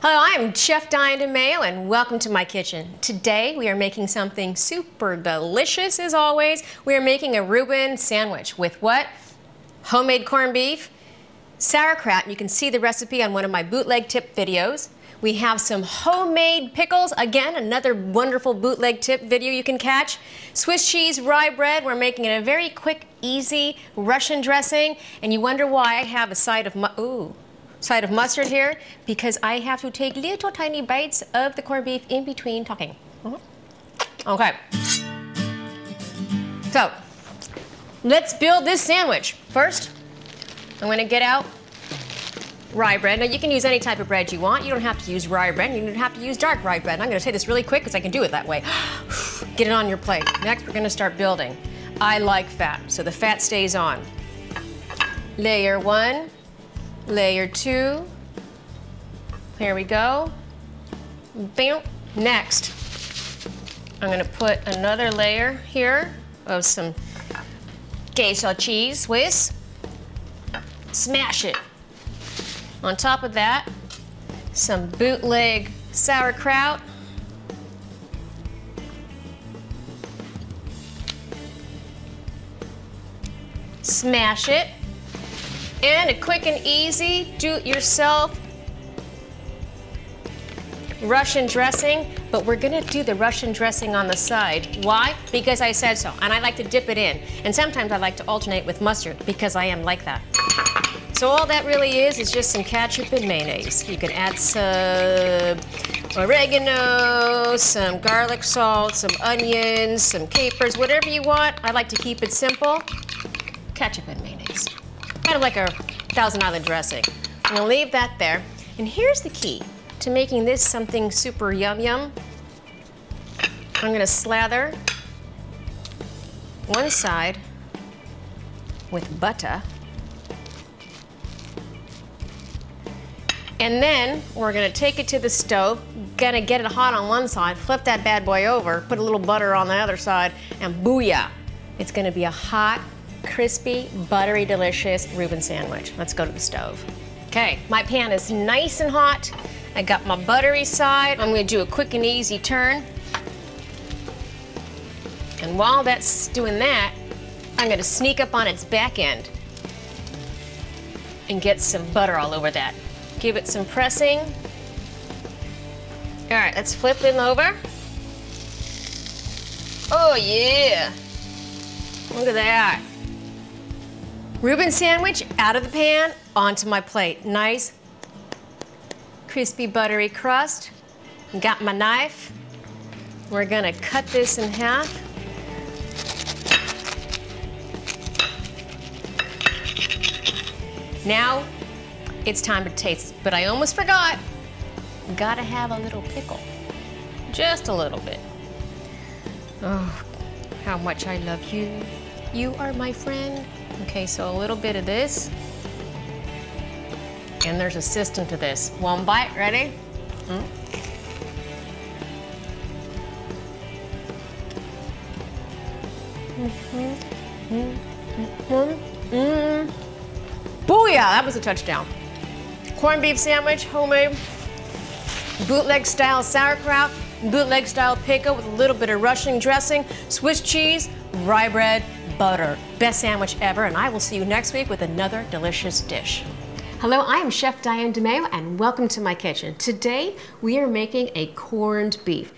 Hello, I'm Chef Diane DeMayo and welcome to my kitchen. Today we are making something super delicious as always. We are making a Reuben sandwich with what? Homemade corned beef, sauerkraut. You can see the recipe on one of my bootleg tip videos. We have some homemade pickles. Again, another wonderful bootleg tip video you can catch. Swiss cheese, rye bread. We're making it a very quick, easy Russian dressing. And you wonder why I have a side of mustard here, because I have to take little tiny bites of the corned beef in between talking. Okay. So, let's build this sandwich. First, I'm gonna get out rye bread. Now you can use any type of bread you want. You don't have to use rye bread. You don't have to use dark rye bread. And I'm gonna say this really quick because I can do it that way. Get it on your plate. Next, we're gonna start building. I like fat, so the fat stays on. Layer 1. Layer 2, here we go. Bam. Next, I'm gonna put another layer here of some queso cheese, Swiss. Smash it. On top of that, some bootleg sauerkraut. Smash it. And a quick and easy, do-it-yourself Russian dressing, but we're gonna do the Russian dressing on the side. Why? Because I said so, and I like to dip it in. And sometimes I like to alternate with mustard, because I am like that. So all that really is just some ketchup and mayonnaise. You can add some oregano, some garlic salt, some onions, some capers, whatever you want. I like to keep it simple. Ketchup and mayonnaise. Kind of like a Thousand Island dressing. I'm gonna leave that there. And here's the key to making this something super yum yum. I'm gonna slather one side with butter. And then we're gonna take it to the stove, gonna get it hot on one side, flip that bad boy over, put a little butter on the other side, and booyah! It's gonna be a hot, crispy, buttery, delicious Reuben sandwich. Let's go to the stove. Okay, my pan is nice and hot. I got my buttery side. I'm gonna do a quick and easy turn. And while that's doing that, I'm gonna sneak up on its back end and get some butter all over that. Give it some pressing. All right, let's flip it over. Oh yeah, look at that. Reuben sandwich out of the pan, onto my plate. Nice, crispy, buttery crust. Got my knife. We're gonna cut this in half. Now, it's time to taste, but I almost forgot. Gotta have a little pickle. Just a little bit. Oh, how much I love you. You are my friend. Okay, so a little bit of this. And there's a system to this. One bite, ready? Booyah, that was a touchdown. Corned beef sandwich, homemade, bootleg style sauerkraut, bootleg style pickle with a little bit of Russian dressing, Swiss cheese, rye bread, butter. Best sandwich ever, and I will see you next week with another delicious dish. Hello, I am Chef Diane DeMayo, and welcome to my kitchen. Today, we are making a corned beef.